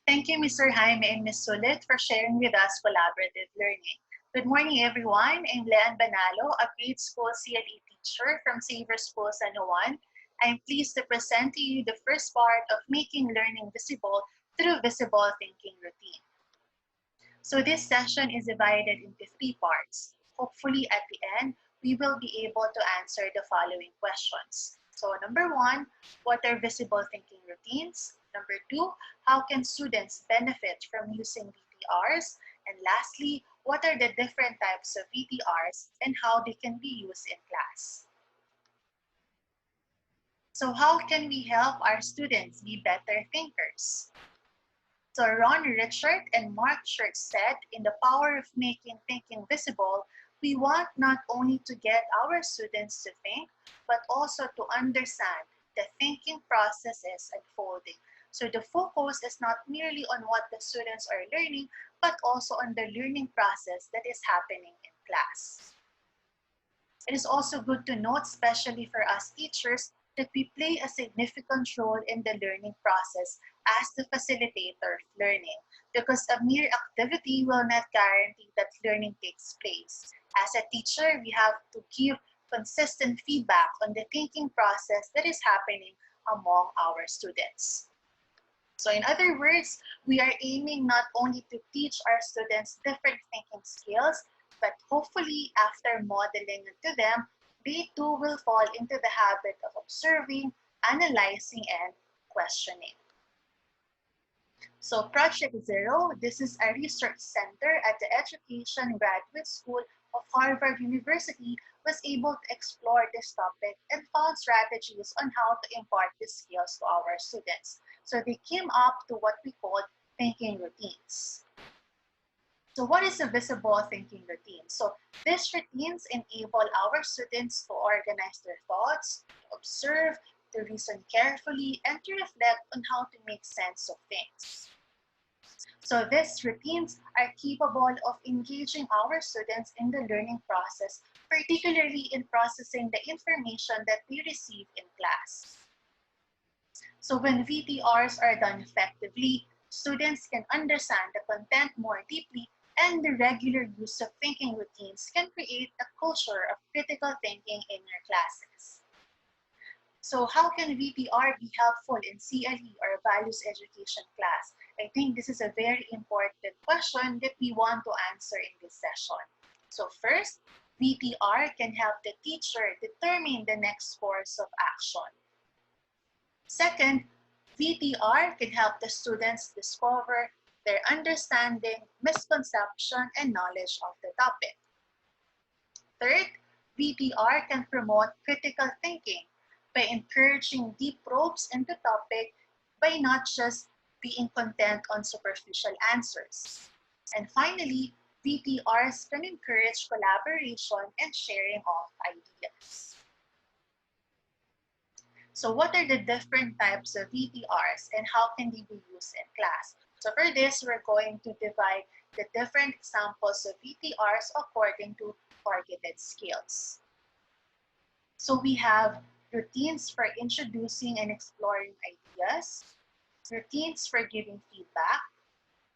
Thank you, Mr. Jaime and Ms. Sulit, for sharing with us collaborative learning. Good morning, everyone. I'm Leanne Banalo, a grade school CLE teacher from Xavier School San Juan. I'm pleased to present to you the first part of making learning visible through visible thinking routine. So this session is divided into three parts. Hopefully at the end, we will be able to answer the following questions. So number one, what are visible thinking routines? Number two, how can students benefit from using VTRs? And lastly, what are the different types of VTRs and how they can be used in class? So how can we help our students be better thinkers? So Ron Richard and Mark Church said, in The Power of Making Thinking Visible, we want not only to get our students to think, but also to understand the thinking process is unfolding. So the focus is not merely on what the students are learning, but also on the learning process that is happening in class. It is also good to note, especially for us teachers, that we play a significant role in the learning process as the facilitator of learning, because a mere activity will not guarantee that learning takes place. As a teacher, we have to give consistent feedback on the thinking process that is happening among our students. So in other words, we are aiming not only to teach our students different thinking skills, but hopefully after modeling it to them, they too will fall into the habit of observing, analyzing, and questioning. So Project Zero, this is a research center at the Education Graduate School of Harvard University, was able to explore this topic and found strategies on how to impart these skills to our students. So they came up to what we call thinking routines. So what is a visible thinking routine? So these routines enable our students to organize their thoughts, to observe, to reason carefully, and to reflect on how to make sense of things. So these routines are capable of engaging our students in the learning process, particularly in processing the information that they receive in class. So when VTRs are done effectively, students can understand the content more deeply, and the regular use of thinking routines can create a culture of critical thinking in your classes. So how can VTR be helpful in CLE or values education class? I think this is a very important question that we want to answer in this session. So first, VTR can help the teacher determine the next course of action. Second, VTR can help the students discover their understanding, misconception, and knowledge of the topic. Third, VTR can promote critical thinking by encouraging deep probes into topic by not just being content on superficial answers. And finally, VTRs can encourage collaboration and sharing of ideas. So what are the different types of VTRs and how can they be used in class? So for this, we're going to divide the different examples of VTRs according to targeted skills. So we have routines for introducing and exploring ideas, routines for giving feedback,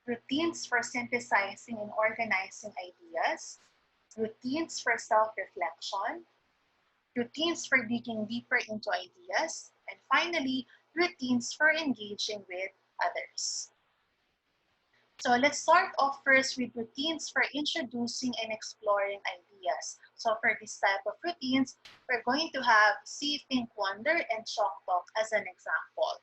routines for synthesizing and organizing ideas, routines for self-reflection, routines for digging deeper into ideas, and finally, routines for engaging with others. So let's start off first with routines for introducing and exploring ideas. So for this type of routines, we're going to have See, Think, Wonder, and Chalk Talk as an example.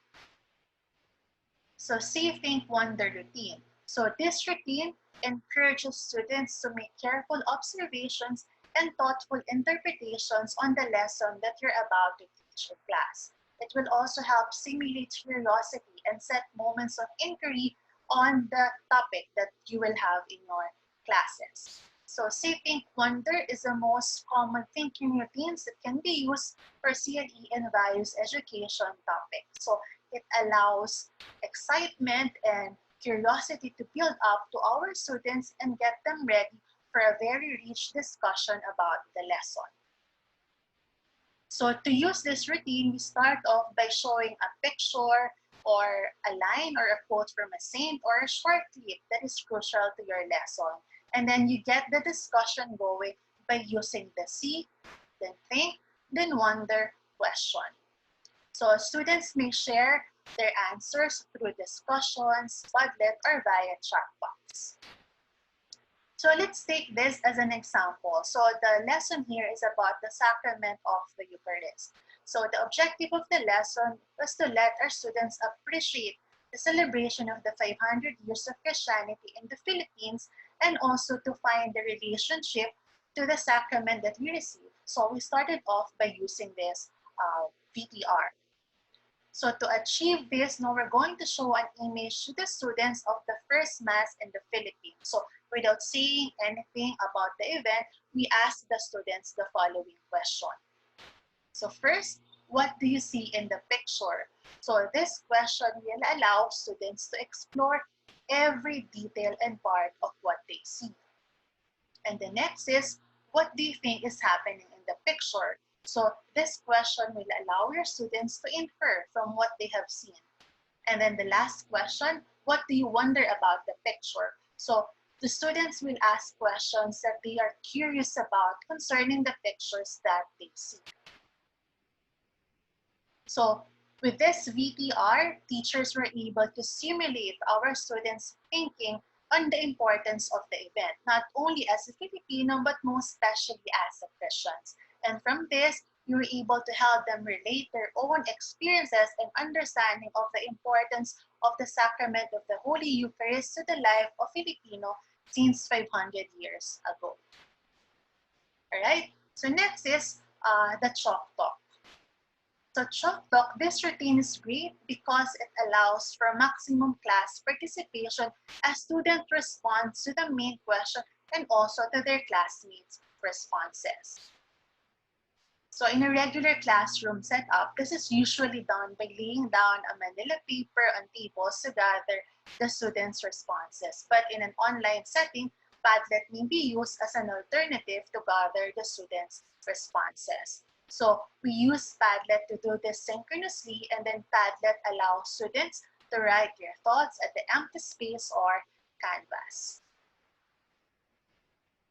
So See, Think, Wonder routine. So this routine encourages students to make careful observations and thoughtful interpretations on the lesson that you're about to teach in class. It will also help stimulate curiosity and set moments of inquiry on the topic that you will have in your classes. So See, Think, Wonder is the most common thinking routines that can be used for CLE and values education topics. So it allows excitement and curiosity to build up to our students and get them ready for a very rich discussion about the lesson. So to use this routine, we start off by showing a picture or a line or a quote from a saint, or a short clip that is crucial to your lesson. And then you get the discussion going by using the see, then think, then wonder, question. So students may share their answers through discussions, Padlet, or via chat box. So let's take this as an example. So the lesson here is about the sacrament of the Eucharist. So the objective of the lesson was to let our students appreciate the celebration of the 500 years of Christianity in the Philippines, and also to find the relationship to the sacrament that we receive. So we started off by using this VTR. So to achieve this, now we're going to show an image to the students of the first Mass in the Philippines. So without saying anything about the event, we ask the students the following question. So first, what do you see in the picture? So this question will allow students to explore every detail and part of what they see. And the next is, what do you think is happening in the picture? So this question will allow your students to infer from what they have seen. And then the last question, what do you wonder about the picture? So the students will ask questions that they are curious about concerning the pictures that they see. So with this VTR, teachers were able to simulate our students' thinking on the importance of the event, not only as a Filipino, but most especially as a Christians. And from this, we were able to help them relate their own experiences and understanding of the importance of the sacrament of the Holy Eucharist to the life of Filipino since 500 years ago. All right, so next is the chalk talk. So Chalk Talk, this routine is great because it allows for maximum class participation as students respond to the main question and also to their classmates' responses. So in a regular classroom setup, this is usually done by laying down a manila paper on tables to gather the students' responses. But in an online setting, Padlet may be used as an alternative to gather the students' responses. So we use Padlet to do this synchronously, and then Padlet allows students to write their thoughts at the empty space or canvas.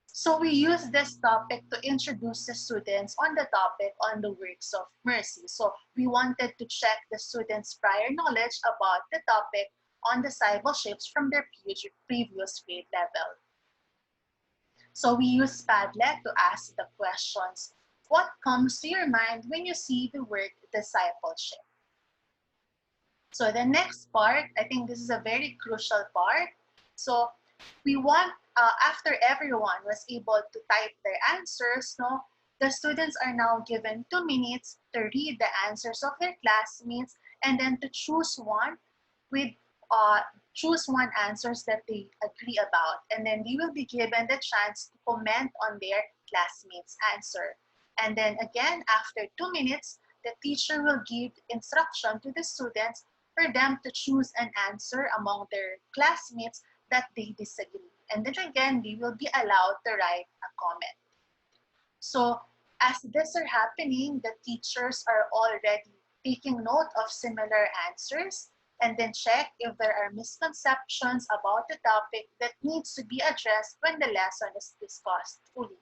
So we use this topic to introduce the students on the topic on the works of mercy. So we wanted to check the students' prior knowledge about the topic on discipleships from their previous grade level. So we use Padlet to ask the questions, what comes to your mind when you see the word discipleship? So the next part, I think this is a very crucial part. So we want, after everyone was able to type their answers, no, the students are now given 2 minutes to read the answers of their classmates and then to choose one with choose one answers that they agree about, and then they will be given the chance to comment on their classmates' answer. And then again, after 2 minutes, the teacher will give instruction to the students for them to choose an answer among their classmates that they disagree. And then again, they will be allowed to write a comment. So as this are happening, the teachers are already taking note of similar answers and then check if there are misconceptions about the topic that needs to be addressed when the lesson is discussed fully.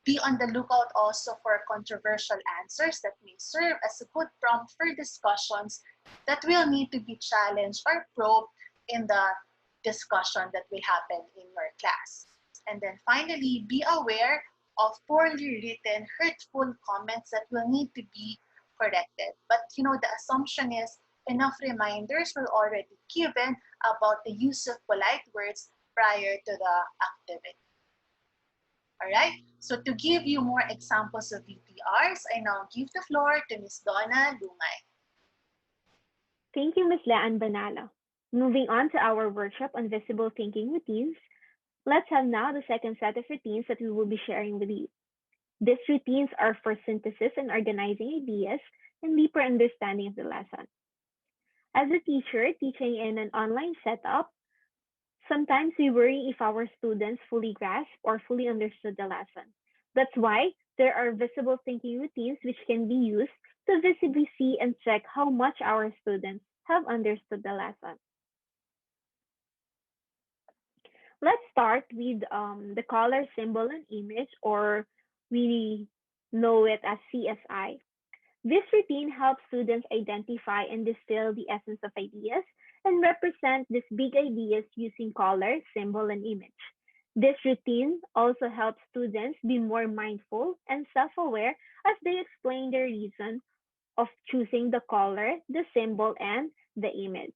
Be on the lookout also for controversial answers that may serve as a good prompt for discussions that will need to be challenged or probed in the discussion that will happen in your class. And then finally, be aware of poorly written, hurtful comments that will need to be corrected. But you know, the assumption is enough reminders were already given about the use of polite words prior to the activity. All right, so to give you more examples of VTRs, I now give the floor to Ms. Donna Lungay. Thank you, Ms. Leanne Banalo. Moving on to our workshop on visible thinking routines, let's have now the second set of routines that we will be sharing with you. These routines are for synthesis and organizing ideas and deeper understanding of the lesson. As a teacher teaching in an online setup, sometimes we worry if our students fully grasp or fully understood the lesson. That's why there are visible thinking routines which can be used to visibly see and check how much our students have understood the lesson. Let's start with the color symbol and image, or we know it as CSI. This routine helps students identify and distill the essence of ideas and represent these big ideas using color, symbol, and image. This routine also helps students be more mindful and self aware as they explain their reason of choosing the color, the symbol, and the image.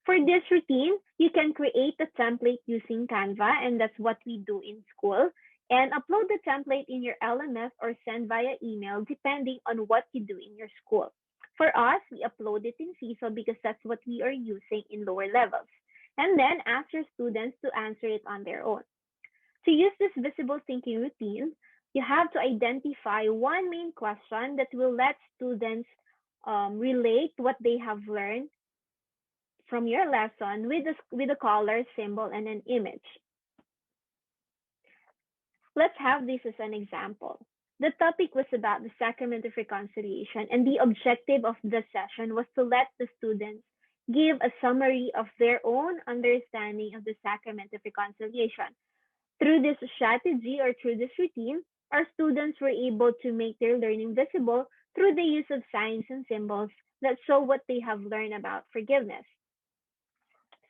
For this routine, you can create a template using Canva, and that's what we do in school, and upload the template in your LMS or send via email depending on what you do in your school. For us, we upload it in CISO because that's what we are using in lower levels, and then ask your students to answer it on their own. To use this visible thinking routine, you have to identify one main question that will let students relate what they have learned from your lesson with a color, symbol, and an image. Let's have this as an example. The topic was about the sacrament of reconciliation, and the objective of the session was to let the students give a summary of their own understanding of the sacrament of reconciliation. Through this strategy or through this routine, our students were able to make their learning visible through the use of signs and symbols that show what they have learned about forgiveness.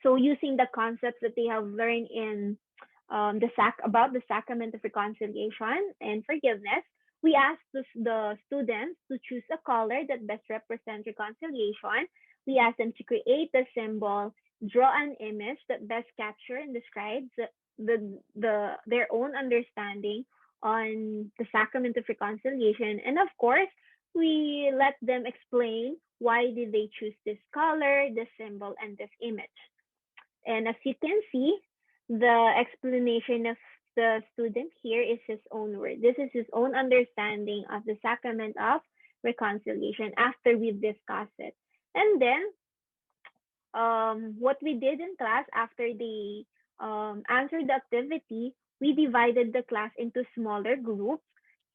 So using the concepts that they have learned in about the sacrament of reconciliation and forgiveness, we asked the students to choose a color that best represents reconciliation. We asked them to create a symbol, draw an image that best captures and describes their own understanding on the sacrament of reconciliation, and of course, we let them explain why did they choose this color, this symbol, and this image. And as you can see, the explanation of the student here is his own word. This is his own understanding of the sacrament of reconciliation after we've discussed it. And then what we did in class after they answered the activity, we divided the class into smaller groups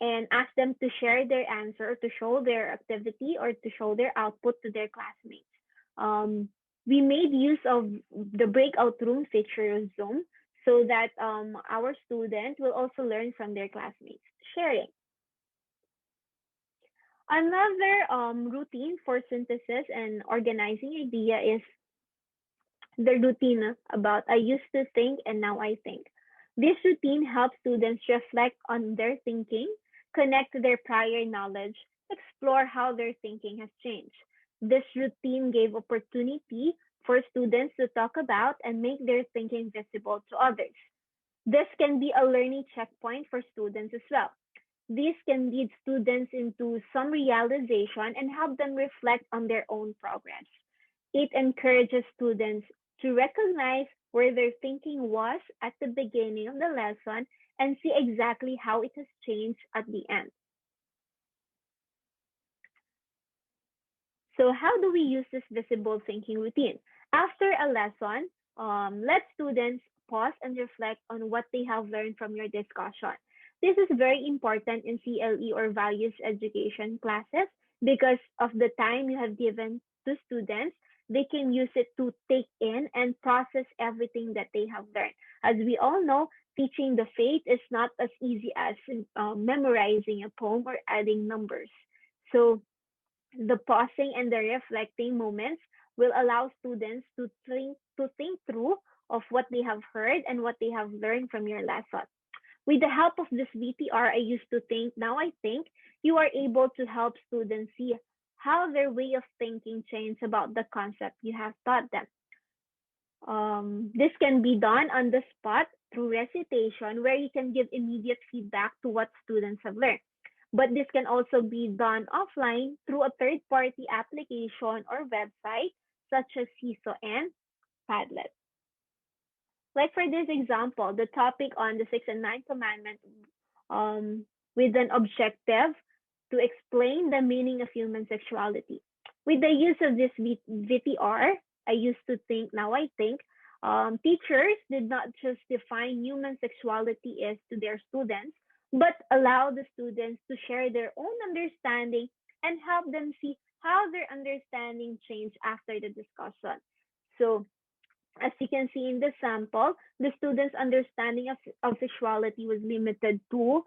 and asked them to share their answer, to show their activity, or to show their output to their classmates. Um, we made use of the breakout room feature of Zoom so that our students will also learn from their classmates. Sharing. Another routine for synthesis and organizing idea is the routine about I used to think and now I think. This routine helps students reflect on their thinking, connect to their prior knowledge, explore how their thinking has changed. This routine gave opportunity for students to talk about and make their thinking visible to others. This can be a learning checkpoint for students as well. This can lead students into some realization and help them reflect on their own progress. It encourages students to recognize where their thinking was at the beginning of the lesson and see exactly how it has changed at the end. So how do we use this visible thinking routine? After a lesson, let students pause and reflect on what they have learned from your discussion. This is very important in CLE or values education classes because of the time you have given to students. They can use it to take in and process everything that they have learned. As we all know, teaching the faith is not as easy as memorizing a poem or adding numbers. So the pausing and the reflecting moments will allow students to think through of what they have heard and what they have learned from your lesson. With the help of this VTR, I used to think, now I think, you are able to help students see how their way of thinking changed about the concept you have taught them. This can be done on the spot through recitation, where you can give immediate feedback to what students have learned. But this can also be done offline through a third-party application or website, such as CISO and Padlet. Like for this example, the topic on the sixth and ninth commandment, with an objective to explain the meaning of human sexuality. With the use of this VTR, I used to think, now I think, teachers did not just define human sexuality as to their students, but allow the students to share their own understanding and help them see how their understanding changed after the discussion. So, as you can see in the sample, the students' understanding of sexuality was limited to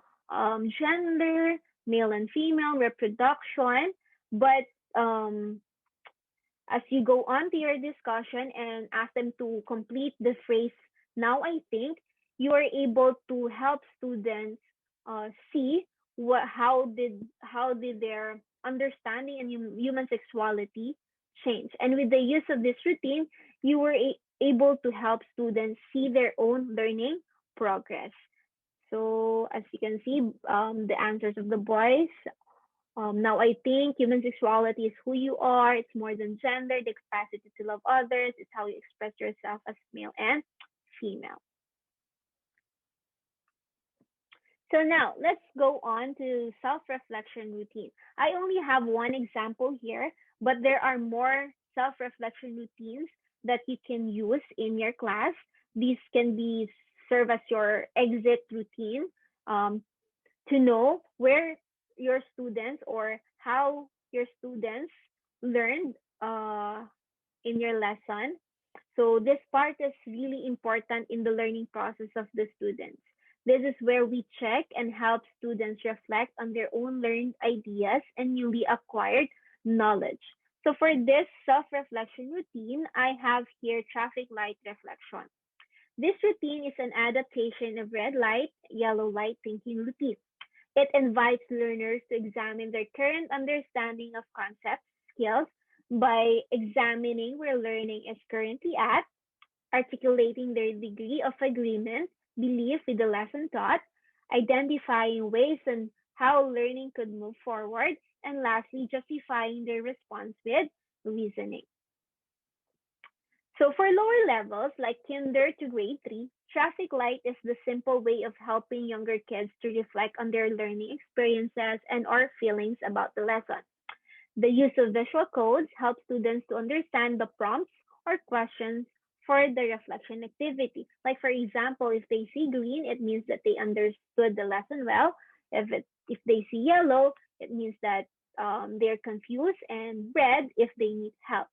gender, male and female, reproduction, but as you go on to your discussion and ask them to complete the phrase, now I think you are able to help students see how did their understanding and human sexuality change. And with the use of this routine, you were able to help students see their own learning progress. So as you can see, the answers of the boys, now, I think human sexuality is who you are. It's more than gender, the capacity to love others. It's how you express yourself as male and female. So now let's go on to self-reflection routine. I only have one example here, but there are more self-reflection routines that you can use in your class. These can be serve as your exit routine, um, to know where your students or how your students learned in your lesson. So this part is really important in the learning process of the students. This is where we check and help students reflect on their own learned ideas and newly acquired knowledge. So for this self-reflection routine, I have here traffic light reflection. This routine is an adaptation of red light, yellow light thinking routine. It invites learners to examine their current understanding of concepts, skills, by examining where learning is currently at, articulating their degree of agreement, belief with the lesson taught, identifying ways on how learning could move forward, and lastly, justifying their response with reasoning. So for lower levels, like kinder to grade 3, traffic light is the simple way of helping younger kids to reflect on their learning experiences and or feelings about the lesson. The use of visual codes helps students to understand the prompts or questions for the reflection activity. Like for example, if they see green, it means that they understood the lesson well. If they see yellow, it means that they're confused, and red if they need help.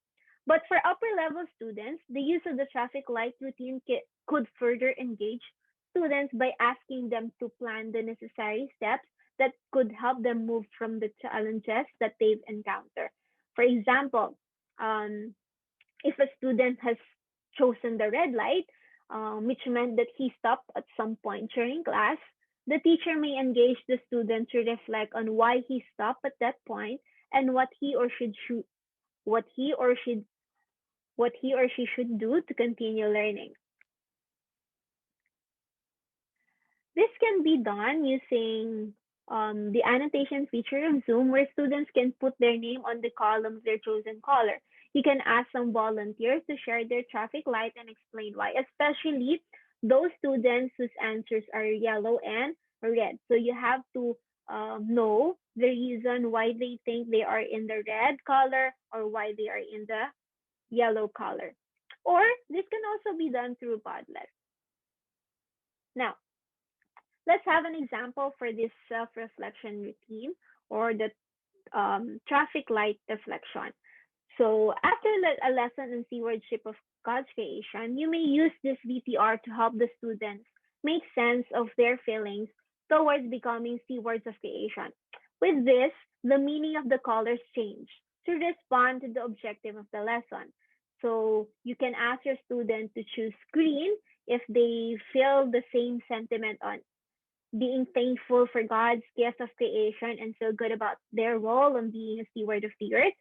But for upper level students, the use of the traffic light routine could further engage students by asking them to plan the necessary steps that could help them move from the challenges that they've encountered. For example, um, if a student has chosen the red light, which meant that he stopped at some point during class, the teacher may engage the student to reflect on why he stopped at that point and what he or should what he or she should do to continue learning. This can be done using the annotation feature of Zoom, where students can put their name on the column of their chosen color. You can ask some volunteers to share their traffic light and explain why, especially those students whose answers are yellow and red. So you have to know the reason why they think they are in the red color or why they are in the yellow color. Or this can also be done through Padlet. Now, let's have an example for this self-reflection routine or the traffic light reflection. So after a lesson on stewardship of God's creation, you may use this VTR to help the students make sense of their feelings towards becoming stewards of creation. With this, the meaning of the colors change to respond to the objective of the lesson. So you can ask your student to choose green if they feel the same sentiment on being thankful for God's gift of creation and feel good about their role in being a steward of the earth.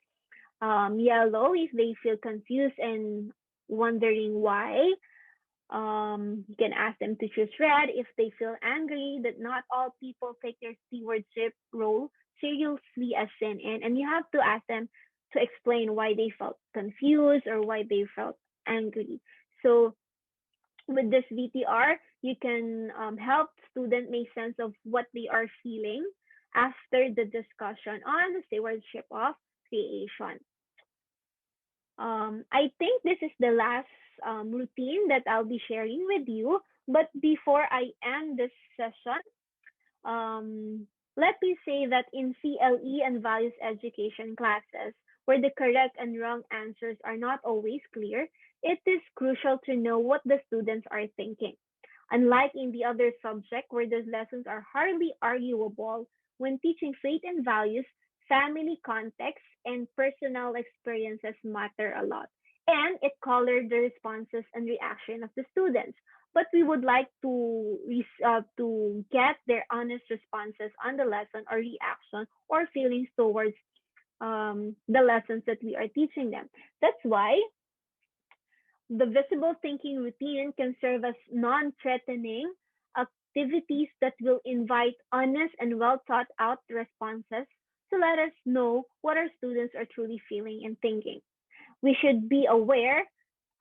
Yellow if they feel confused and wondering why. You can ask them to choose red if they feel angry that not all people take their stewardship role seriously as sin in. And you have to ask them to explain why they felt confused or why they felt angry. So with this VTR, you can help students make sense of what they are feeling after the discussion on the stewardship of creation. I think this is the last routine that I'll be sharing with you. But before I end this session, Um, Let me say that in CLE and values education classes, where the correct and wrong answers are not always clear, it is crucial to know what the students are thinking. Unlike in the other subject where the lessons are hardly arguable, when teaching faith and values, family context and personal experiences matter a lot. And it colored the responses and reaction of the students. But we would like to get their honest responses on the lesson or reaction or feelings towards the lessons that we are teaching them. That's why the visible thinking routine can serve as non-threatening activities that will invite honest and well thought out responses to let us know what our students are truly feeling and thinking. We should be aware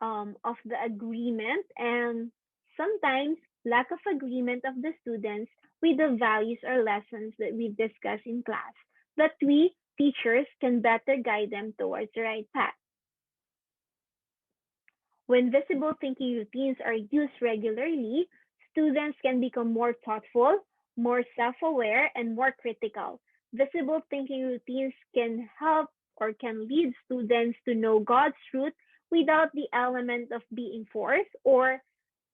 of the agreement and sometimes lack of agreement of the students with the values or lessons that we discuss in class, that we teachers can better guide them towards the right path. When visible thinking routines are used regularly, students can become more thoughtful, more self aware, and more critical. Visible thinking routines can help or can lead students to know God's truth without the element of being forced or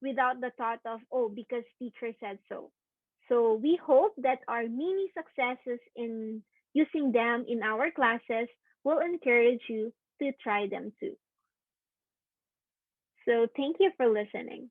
without the thought of, oh, because teacher said so. So we hope that our mini successes in using them in our classes will encourage you to try them too. So thank you for listening.